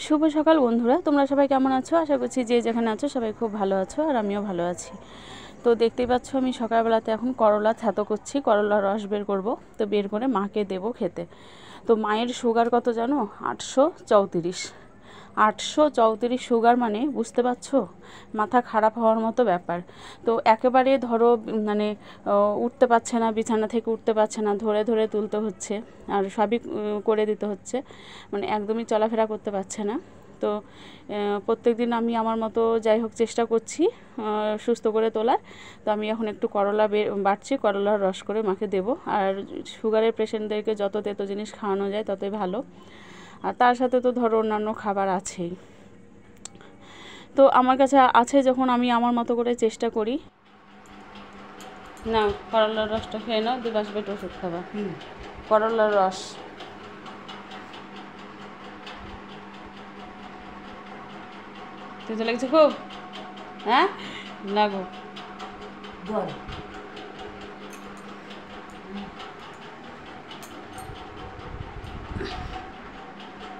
শুভ সকাল বন্ধুরা, তোমরা সবাই কেমন আছো? আশা করছি যে যেখানে আছো সবাই খুব ভালো আছো, আর আমিও ভালো আছি। তো দেখতেই পাচ্ছ আমি সকালবেলাতে এখন করলা থ্যাতো করছি, করলার রস বের করব। তো বের করে মাকে দেবো খেতে। তো মায়ের সুগার কত জানো? 834। 834 সুগার মানে বুঝতে পারছো, মাথা খারাপ হওয়ার মতো ব্যাপার। তো একেবারে ধরো মানে উঠতে পারছে না, বিছানা থেকে উঠতে পারছে না, ধরে ধরে তুলতে হচ্ছে, আর সবই করে দিতে হচ্ছে, মানে একদমই চলাফেরা করতে পারছে না। তো প্রত্যেক দিন আমি আমার মতো যাই হোক চেষ্টা করছি সুস্থ করে তোলার। তো আমি এখন একটু করলা বাটছি, করলার রস করে মাকে দেবো। আর সুগারের পেশেন্টদেরকে যত তেতো জিনিস খাওয়ানো যায় ততই ভালো। আর তার সাথে তো ধরো অন্যান্য খাবার আছেই। তো আমার কাছে আছে যখন আমি আমার মতো করে চেষ্টা করি। না, করলার রসটা খেয়ে নাও, 2 বেট ওষুধ খাবা। করলার রস তেতো লাগছে খুব? হ্যাঁ লাগো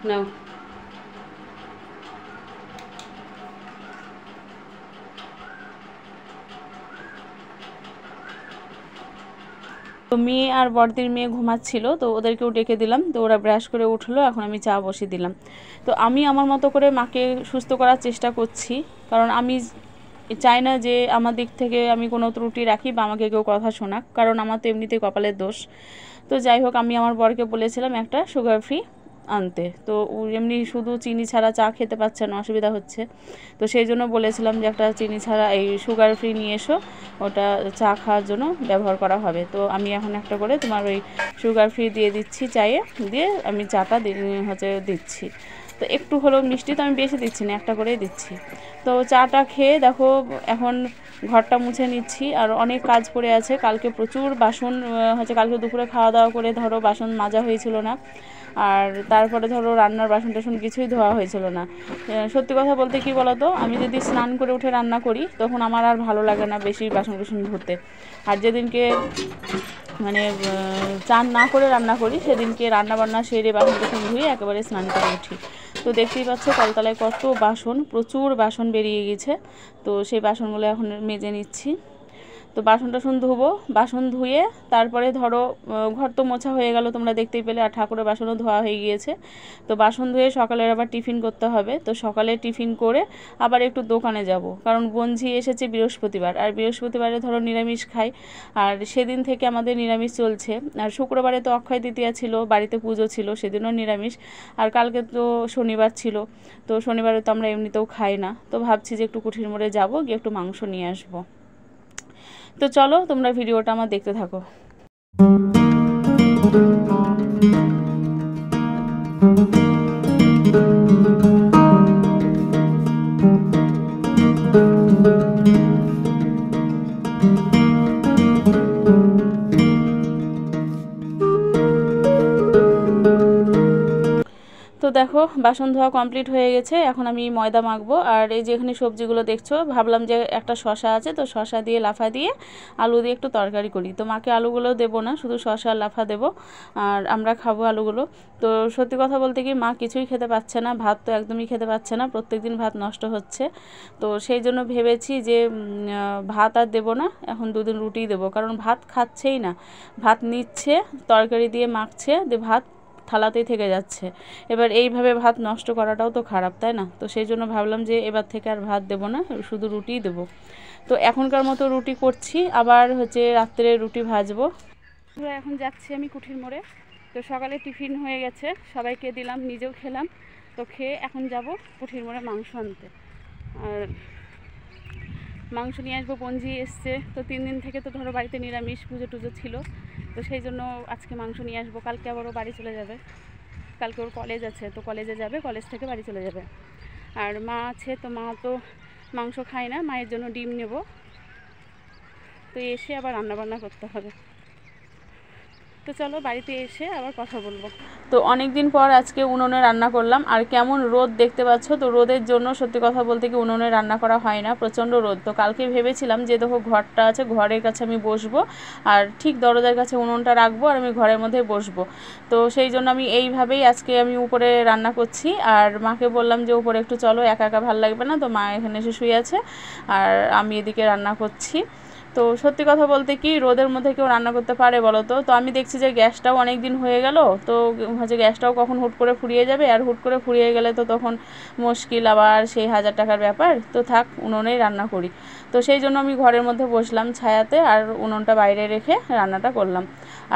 নাও। তো মেয়ে আর বড়দির মেয়ে ঘুমাচ্ছিল, তো ওদেরকেও ডেকে দিলাম। তো ওরা ব্রাশ করে উঠলো, এখন আমি চা বসিয়ে দিলাম। তো আমি আমার মতো করে মাকে সুস্থ করার চেষ্টা করছি, কারণ আমি চাই না যে আমার দিক থেকে আমি কোনো ত্রুটি রাখি বা আমাকে কেউ কথা শোনাক, কারণ আমার তো এমনিতেই কপালের দোষ। তো যাই হোক, আমি আমার বরকে বলেছিলাম একটা সুগার ফ্রি আনতে। তো এমনি শুধু চিনি ছাড়া চা খেতে পারছে না, অসুবিধা হচ্ছে। তো সেই জন্য বলেছিলাম যে একটা চিনি ছাড়া এই সুগার ফ্রি নিয়ে এসো, ওটা চা খাওয়ার জন্য ব্যবহার করা হবে। তো আমি এখন একটা করে তোমার ওই সুগার ফ্রি দিয়ে দিচ্ছি চায়ে, দিয়ে আমি চাটা দিচ্ছি। তো একটু হলেও মিষ্টি, তো আমি বেশি দিচ্ছি না, একটা করেই দিচ্ছি। তো চাটা খেয়ে দেখো এখন ঘরটা মুছে নিচ্ছি, আর অনেক কাজ পড়ে আছে। কালকে প্রচুর বাসন কালকে দুপুরে খাওয়া দাওয়া করে ধরো বাসন মাজা হয়েছিল না, আর তারপরে ধরো রান্নার বাসন টাসন কিছুই ধোয়া হয়েছিল না। সত্যি কথা বলতে কি বলতো, আমি যদি স্নান করে উঠে রান্না করি তখন আমার আর ভালো লাগে না বেশি বাসন কুসন ধুতে। আর যেদিনকে মানে চান না করে রান্না করি সেদিনকে রান্না বান্না সেরে বাসন কুসন ধুয়ে একেবারে স্নান করে উঠি। তো দেখতেই পাচ্ছ কলতলায় কত বাসন, প্রচুর বাসন বেরিয়ে গেছে। তো সেই বাসনগুলো এখন মেজে নিচ্ছি। তো বাসন টাসন ধোবো, বাসন ধুয়ে তারপরে ধরো ঘর তো মোছা হয়ে গেল, তোমরা দেখতেই পেলে, আর ঠাকুরের বাসনও ধোয়া হয়ে গিয়েছে। তো বাসন ধুয়ে সকালের আবার টিফিন করতে হবে। তো সকালে টিফিন করে আবার একটু দোকানে যাব, কারণ বঞ্জি এসেছে বৃহস্পতিবার, আর বৃহস্পতিবারে ধরো নিরামিষ খাই, আর সেদিন থেকে আমাদের নিরামিষ চলছে। আর শুক্রবারে তো অক্ষয় তৃতীয়া ছিল, বাড়িতে পুজো ছিল, সেদিনও নিরামিষ। আর কালকে তো শনিবার ছিল, তো শনিবারে তো আমরা এমনিতেও খাই না। তো ভাবছি যে একটু কুঠির মোড়ে যাবো, গিয়ে একটু মাংস নিয়ে আসবো। তো চলো তোমরা ভিডিওটা আমার দেখতে থাকো। তো দেখো বাসন ধোয়া কমপ্লিট হয়ে গেছে, এখন আমি ময়দা মাখবো। আর এই যে এখানে সবজিগুলো দেখছো, ভাবলাম যে একটা শশা আছে, তো শশা দিয়ে লাফা দিয়ে আলু দিয়ে একটু তরকারি করি। তো মাকে আলুগুলো দেবো না, শুধু শশা লাফা দেবো, আর আমরা খাবো আলুগুলো। তো সত্যি কথা বলতে কি, মা কিছুই খেতে পাচ্ছে না, ভাত তো একদমই খেতে পাচ্ছে না, প্রত্যেকদিন ভাত নষ্ট হচ্ছে। তো সেই জন্য ভেবেছি যে ভাত আর দেবো না, এখন 2 দিন রুটিই দেবো, কারণ ভাত খাচ্ছেই না। ভাত নিচ্ছে, তরকারি দিয়ে মাখছে, দিয়ে ভাত থালাতেই থেকে যাচ্ছে। এবার এইভাবে ভাত নষ্ট করাটাও তো খারাপ, তাই না? তো সেই জন্য ভাবলাম যে এবার থেকে আর ভাত দেবো না, শুধু রুটিই দেবো। তো এখনকার মতো রুটি করছি, আবার রাত্রে রুটি ভাজবো। এখন যাচ্ছি আমি কুঠির মোড়ে। তো সকালে টিফিন হয়ে গেছে, সবাইকে দিলাম, নিজেও খেলাম। তো খেয়ে এখন যাব কুঠির মোড়ে মাংস আনতে। আর মাংস নিয়ে আসবো, পঞ্জি এসছে। তো 3 দিন থেকে তো ধরো বাড়িতে নিরামিষ, পুজো টুজো ছিল, তো সেই জন্য আজকে মাংস নিয়ে আসবো। কালকে আবারও বাড়ি চলে যাবে, কালকে ওর কলেজ আছে, তো কলেজে যাবে, কলেজ থেকে বাড়ি চলে যাবে। আর মা আছে, তো মা তো মাংস খায় না, মায়ের জন্য ডিম নেব। তো এসে আবার রান্নাবান্না করতে হবে। তো চলো বাড়িতে এসে আবার কথা বলবো। তো অনেক দিন পর আজকে উনুনে রান্না করলাম, আর কেমন রোদ দেখতে পাচ্ছ। তো রোদের জন্য সত্যি কথা বলতে কি উনুনে রান্না করা হয় না, প্রচণ্ড রোদ। তো কালকে ভেবেছিলাম যে দেখো ঘরটা আছে, ঘরের কাছে আমি বসবো আর ঠিক দরজার কাছে উনুনটা রাখবো আর আমি ঘরের মধ্যে বসবো। তো সেই জন্য আমি এইভাবেই আজকে আমি উপরে রান্না করছি। আর মাকে বললাম যে উপরে একটু চলো, একা একা ভালো লাগবে না। তো মা এখানে এসে শুয়ে আছে আর আমি এদিকে রান্না করছি। তো সত্যি কথা বলতে কি রোদের মধ্যে কেউ রান্না করতে পারে বলো তো? তো আমি দেখছি যে গ্যাসটাও অনেক দিন হয়ে গেল, তো হচ্ছে গ্যাসটাও কখন হুট করে ফুরিয়ে যাবে, আর হুট করে ফুরিয়ে গেলে তো তখন মুশকিল, আবার সেই 1000 টাকার ব্যাপার। তো থাক, উনুনেই রান্না করি। তো সেই জন্য আমি ঘরের মধ্যে বসলাম ছায়াতে, আর উনুনটা বাইরে রেখে রান্নাটা করলাম।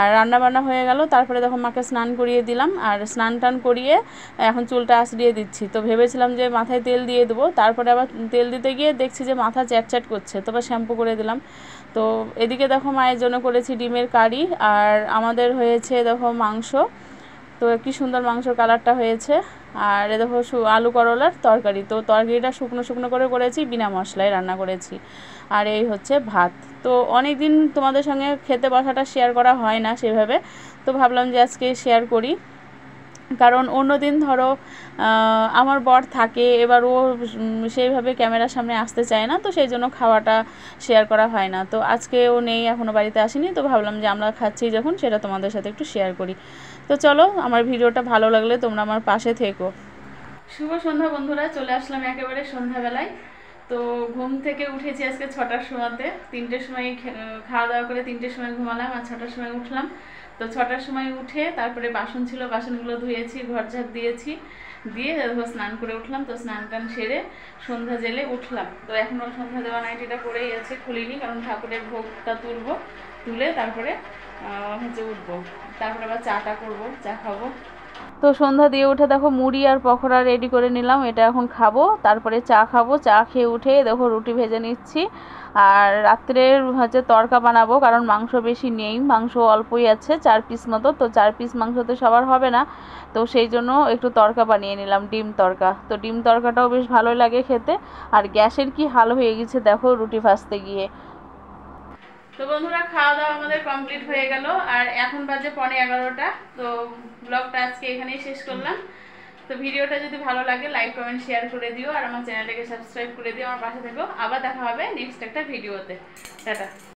আর রান্না বান্না হয়ে গেল, তারপরে দেখো মাকে স্নান করিয়ে দিলাম, আর স্নান টান করিয়ে এখন চুলটা আঁচড়িয়ে দিচ্ছি। তো ভেবেছিলাম যে মাথায় তেল দিয়ে দেবো, তারপরে আবার তেল দিতে গিয়ে দেখছি যে মাথা চ্যাটচ্যাট করছে, তো আবার শ্যাম্পু করে দিলাম। তো এদিকে দেখো মায়ের জন্য করেছি ডিমের কারি, আর আমাদের হয়েছে দেখো মাংস। তো কি সুন্দর মাংসর কালারটা হয়েছে। আর এ দেখো আলু করলার তরকারি। তো তরকারিটা শুকনো শুকনো করে করেছি, বিনা মশলায় রান্না করেছি। আর এই হচ্ছে ভাত। তো অনেক দিন তোমাদের সঙ্গে খেতে বসাটা শেয়ার করা হয় না সেভাবে, তো ভাবলাম যে আজকে শেয়ার করি। কারণ অন্য দিন ধরো আমার বর থাকে, এবার ও সেইভাবে ক্যামেরার সামনে আসতে চায় না, তো সেই জন্য খাওয়াটা শেয়ার করা হয় না। তো আজকে ও নেই, এখনও বাড়িতে আসেনি, তো ভাবলাম যে আমরা খাচ্ছি যখন সেটা তোমাদের সাথে একটু শেয়ার করি। তো চলো, আমার ভিডিওটা ভালো লাগলে তোমরা আমার পাশে থেকো। শুভ সন্ধ্যা বন্ধুরা, চলে আসলাম একেবারে সন্ধ্যাবেলায়। তো ঘুম থেকে উঠেছি আজকে 6টার সময়তে, 3টের সময় খাওয়া দাওয়া করে 3টের সময় ঘুমালাম আর 6টার সময় উঠলাম। তো 6টার সময় উঠে তারপরে বাসন ছিল, বাসনগুলো ধুয়েছি, ঘর ঝাড় দিয়েছি, দিয়ে স্নান করে উঠলাম। তো স্নান টান সেরে সন্ধ্যা জেলে উঠলাম। তো এখনও সন্ধ্যা দেওয়া নাইটিটা পরেই আছে, খুলিনি, কারণ ঠাকুরের ভোগটা তুলবো, তুলে তারপরে হচ্ছে উঠবো, তারপরে আবার চাটা করবো, চা খাবো। তো সন্ধ্যা দিয়ে উঠে দেখো মুড়ি আর পকোড়া রেডি করে নিলাম, এটা এখন খাবো, তারপরে চা খাবো। চা খেয়ে উঠে দেখো রুটি ভেজে নিচ্ছি। আর রাত্রের হচ্ছে তড়কা বানাবো, কারণ মাংস বেশি নেই, মাংস অল্পই আছে, 4 পিস মতো। তো 4 পিস মাংস তো সবার হবে না, তো সেই জন্য একটু তড়কা বানিয়ে নিলাম, ডিম তড়কা। তো ডিম তড়কাটাও বেশ ভালোই লাগে খেতে। আর গ্যাসের কি হাল হয়ে গেছে দেখো রুটি ভাজতে গিয়ে। তো বন্ধুরা, খাওয়া দাওয়া আমাদের কমপ্লিট হয়ে গেল, আর এখন বাজে 11:15। তো ব্লগটা আজকে এখানেই শেষ করলাম। তো ভিডিওটা যদি ভালো লাগে লাইক কমেন্ট শেয়ার করে দিও, আর আমার চ্যানেলটাকে সাবস্ক্রাইব করে দিও, আমার পাশে থেকো। আবার দেখা হবে নেক্সট একটা ভিডিওতে। টাটা।